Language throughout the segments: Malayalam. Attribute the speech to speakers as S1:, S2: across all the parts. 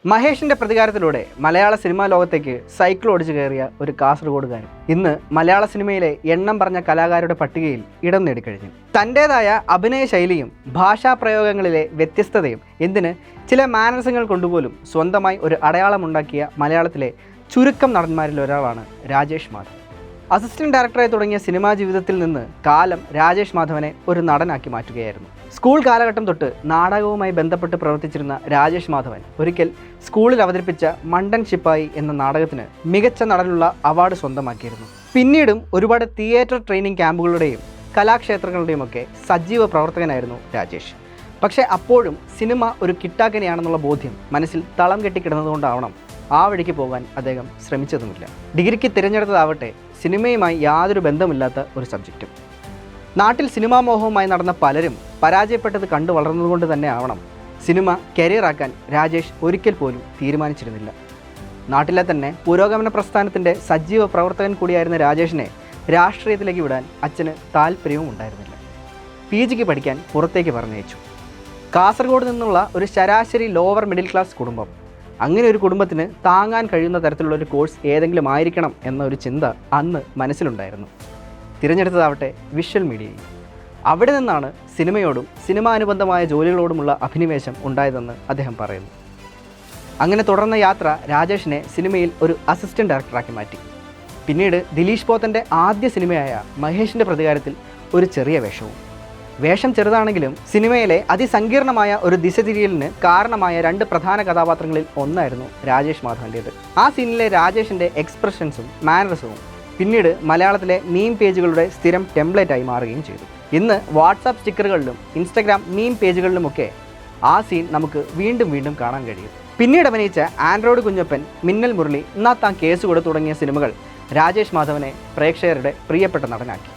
S1: മഹേഷിന്റെ പ്രതികാരത്തിലൂടെ മലയാള സിനിമാ ലോകത്തേക്ക് സൈക്കിൾ ഓടിച്ചു കയറിയ ഒരു കാസർഗോഡുകാരൻ ഇന്ന് മലയാള സിനിമയിലെ എണ്ണം പറഞ്ഞ കലാകാരുടെ പട്ടികയിൽ ഇടം നേടിക്കഴിഞ്ഞു. തൻ്റേതായ അഭിനയ ശൈലിയും ഭാഷാപ്രയോഗങ്ങളിലെ വ്യത്യസ്തതയും എന്തിന് ചില മാനസങ്ങൾ കൊണ്ടുപോലും സ്വന്തമായി ഒരു അടയാളമുണ്ടാക്കിയ മലയാളത്തിലെ ചുരുക്കം നടന്മാരിൽ ഒരാളാണ് രാജേഷ് മാധവൻ. അസിസ്റ്റന്റ് ഡയറക്ടറായി തുടങ്ങിയ സിനിമാ ജീവിതത്തിൽ നിന്ന് കാലം രാജേഷ് മാധവനെ ഒരു നടനാക്കി മാറ്റുകയായിരുന്നു. സ്കൂൾ കാലഘട്ടം തൊട്ട് നാടകവുമായി ബന്ധപ്പെട്ട് പ്രവർത്തിച്ചിരുന്ന രാജേഷ് മാധവൻ ഒരിക്കൽ സ്കൂളിൽ അവതരിപ്പിച്ച മണ്ടൻ ശിപ്പായി എന്ന നാടകത്തിന് മികച്ച നടനുള്ള അവാർഡ് സ്വന്തമാക്കിയിരുന്നു. പിന്നീടും ഒരുപാട് തിയേറ്റർ ട്രെയിനിങ് ക്യാമ്പുകളുടെയും കലാക്ഷേത്രങ്ങളുടെയും ഒക്കെ സജീവ പ്രവർത്തകനായിരുന്നു രാജേഷ്. പക്ഷേ അപ്പോഴും സിനിമ ഒരു കിട്ടാക്കനെയാണെന്നുള്ള ബോധ്യം മനസ്സിൽ തളം കെട്ടിക്കിടന്നതുകൊണ്ടാവണം ആ വഴിക്ക് പോകാൻ അദ്ദേഹം ശ്രമിച്ചതുമില്ല. ഡിഗ്രിക്ക് തിരഞ്ഞെടുത്തതാവട്ടെ സിനിമയുമായി യാതൊരു ബന്ധമില്ലാത്ത ഒരു സബ്ജക്റ്റും. നാട്ടിൽ സിനിമാ മോഹവുമായി നടന്ന പലരും പരാജയപ്പെട്ടത് കണ്ടു വളർന്നതുകൊണ്ട് തന്നെ ആവണം സിനിമ കരിയറാക്കാൻ രാജേഷ് ഒരിക്കൽ പോലും തീരുമാനിച്ചിരുന്നില്ല. നാട്ടിലെ തന്നെ പുരോഗമന പ്രസ്ഥാനത്തിൻ്റെ സജീവ പ്രവർത്തകൻ കൂടിയായിരുന്ന രാജേഷിനെ രാഷ്ട്രീയത്തിലേക്ക് വിടാൻ അച്ഛന് താല്പര്യവും ഉണ്ടായിരുന്നില്ല. PGക്ക് പഠിക്കാൻ പുറത്തേക്ക് പറഞ്ഞയച്ചു. കാസർഗോഡ് നിന്നുള്ള ഒരു ശരാശരി ലോവർ മിഡിൽ ക്ലാസ് കുടുംബം. അങ്ങനെ ഒരു കുടുംബത്തിന് താങ്ങാൻ കഴിയുന്ന തരത്തിലുള്ള ഒരു കോഴ്സ് ഏതെങ്കിലും ആയിരിക്കണം എന്ന ഒരു ചിന്ത അന്ന് മനസ്സിലുണ്ടായിരുന്നു. തിരഞ്ഞെടുത്തതാവട്ടെ വിഷ്വൽ മീഡിയയിൽ. അവിടെ നിന്നാണ് സിനിമയോടും സിനിമാനുബന്ധമായ ജോലികളോടുമുള്ള അഭിനിവേശം ഉണ്ടായതെന്ന് അദ്ദേഹം പറയുന്നു. അങ്ങനെ തുടർന്ന യാത്ര രാജേഷിനെ സിനിമയിൽ ഒരു അസിസ്റ്റന്റ് ഡയറക്ടറാക്കി മാറ്റി. പിന്നീട് ദിലീഷ് പോത്തൻ്റെ ആദ്യ സിനിമയായ മഹേഷിൻ്റെ പ്രതികാരത്തിൽ ഒരു ചെറിയ വേഷം ചെറുതാണെങ്കിലും സിനിമയിലെ അതിസങ്കീർണമായ ഒരു ദിശതിരിയലിന് കാരണമായ 2 പ്രധാന കഥാപാത്രങ്ങളിൽ ഒന്നായിരുന്നു രാജേഷ് മാധവൻ്റേത്. ആ സീനിലെ രാജേഷിൻ്റെ എക്സ്പ്രഷൻസും മാനറിസവും പിന്നീട് മലയാളത്തിലെ മീം പേജുകളുടെ സ്ഥിരം ടെംപ്ലേറ്റായി മാറുകയും ചെയ്തു. ഇന്ന് വാട്സാപ്പ് സ്റ്റിക്കറുകളിലും ഇൻസ്റ്റഗ്രാം മീം പേജുകളിലുമൊക്കെ ആ സീൻ നമുക്ക് വീണ്ടും കാണാൻ കഴിയും. പിന്നീട് അഭിനയിച്ച ആൻഡ്രോയിഡ് കുഞ്ഞപ്പൻ, മിന്നൽ മുരളി, എന്നാ താൻ കേസുകൂടെ തുടങ്ങിയ സിനിമകൾ രാജേഷ് മാധവനെ പ്രേക്ഷകരുടെ പ്രിയപ്പെട്ട നടനാക്കി.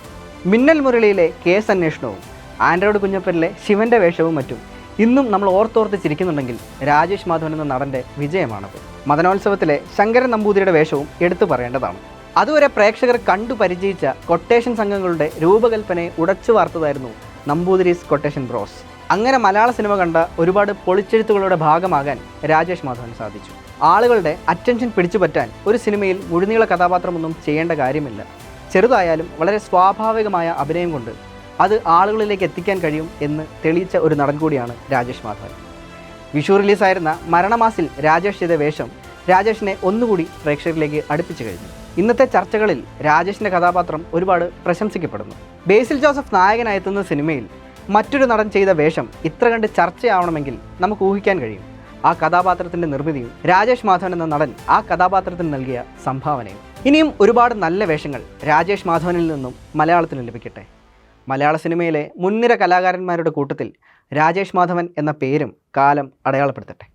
S1: മിന്നൽ മുരളിയിലെ കേസ് അന്വേഷണവും ആൻഡ്രോയിഡ് കുഞ്ഞപ്പനിലെ ശിവൻ്റെ വേഷവും മറ്റും ഇന്നും നമ്മൾ ഓർത്തോർത്ത് ചിരിക്കുന്നുണ്ടെങ്കിൽ രാജേഷ് മാധവൻ എന്ന നടൻ്റെ വിജയമാണത്. മദനോത്സവത്തിലെ ശങ്കരൻ നമ്പൂതിരിയുടെ വേഷവും എടുത്തു പറയേണ്ടതാണ്. അതുവരെ പ്രേക്ഷകർ കണ്ടു പരിചയിച്ച കൊട്ടേഷൻ സംഘങ്ങളുടെ രൂപകൽപ്പനയെ ഉടച്ചു വാർത്തതായിരുന്നു നമ്പൂതിരീസ് കൊട്ടേഷൻ ബ്രോസ്. അങ്ങനെ മലയാള സിനിമ കണ്ട ഒരുപാട് പൊളിച്ചെഴുത്തുകളുടെ ഭാഗമാകാൻ രാജേഷ് മാധവൻ സാധിച്ചു. ആളുകളുടെ അറ്റൻഷൻ പിടിച്ചുപറ്റാൻ ഒരു സിനിമയിൽ മുഴുനീള കഥാപാത്രമൊന്നും ചെയ്യേണ്ട കാര്യമില്ല. ചെറുതായാലും വളരെ സ്വാഭാവികമായ അഭിനയം കൊണ്ട് അത് ആളുകളിലേക്ക് എത്തിക്കാൻ കഴിയും എന്ന് തെളിയിച്ച ഒരു നടൻ കൂടിയാണ് രാജേഷ് മാധവൻ. വിഷു റിലീസായിരുന്ന മരണമാസിൽ രാജേഷ് ചെയ്ത വേഷം രാജേഷിനെ ഒന്നുകൂടി പ്രേക്ഷകരിലേക്ക് അടുപ്പിച്ചു കഴിഞ്ഞു. ഇന്നത്തെ ചർച്ചകളിൽ രാജേഷിൻ്റെ കഥാപാത്രം ഒരുപാട് പ്രശംസിക്കപ്പെടുന്നു. ബേസിൽ ജോസഫ് നായകനായെത്തുന്ന സിനിമയിൽ മറ്റൊരു നടൻ ചെയ്ത വേഷം ഇത്ര കണ്ട് ചർച്ചയാവണമെങ്കിൽ നമുക്ക് ഊഹിക്കാൻ കഴിയും ആ കഥാപാത്രത്തിൻ്റെ നിർമ്മിതിയും രാജേഷ് മാധവൻ എന്ന നടൻ ആ കഥാപാത്രത്തിന് നൽകിയ സംഭാവനയും. ഇനിയും ഒരുപാട് നല്ല വേഷങ്ങൾ രാജേഷ് മാധവനിൽ നിന്നും മലയാളത്തിന് ലഭിക്കട്ടെ. മലയാള സിനിമയിലെ മുൻനിര കലാകാരന്മാരുടെ കൂട്ടത്തിൽ രാജേഷ് മാധവൻ എന്ന പേരും കാലം അടയാളപ്പെടുത്തട്ടെ.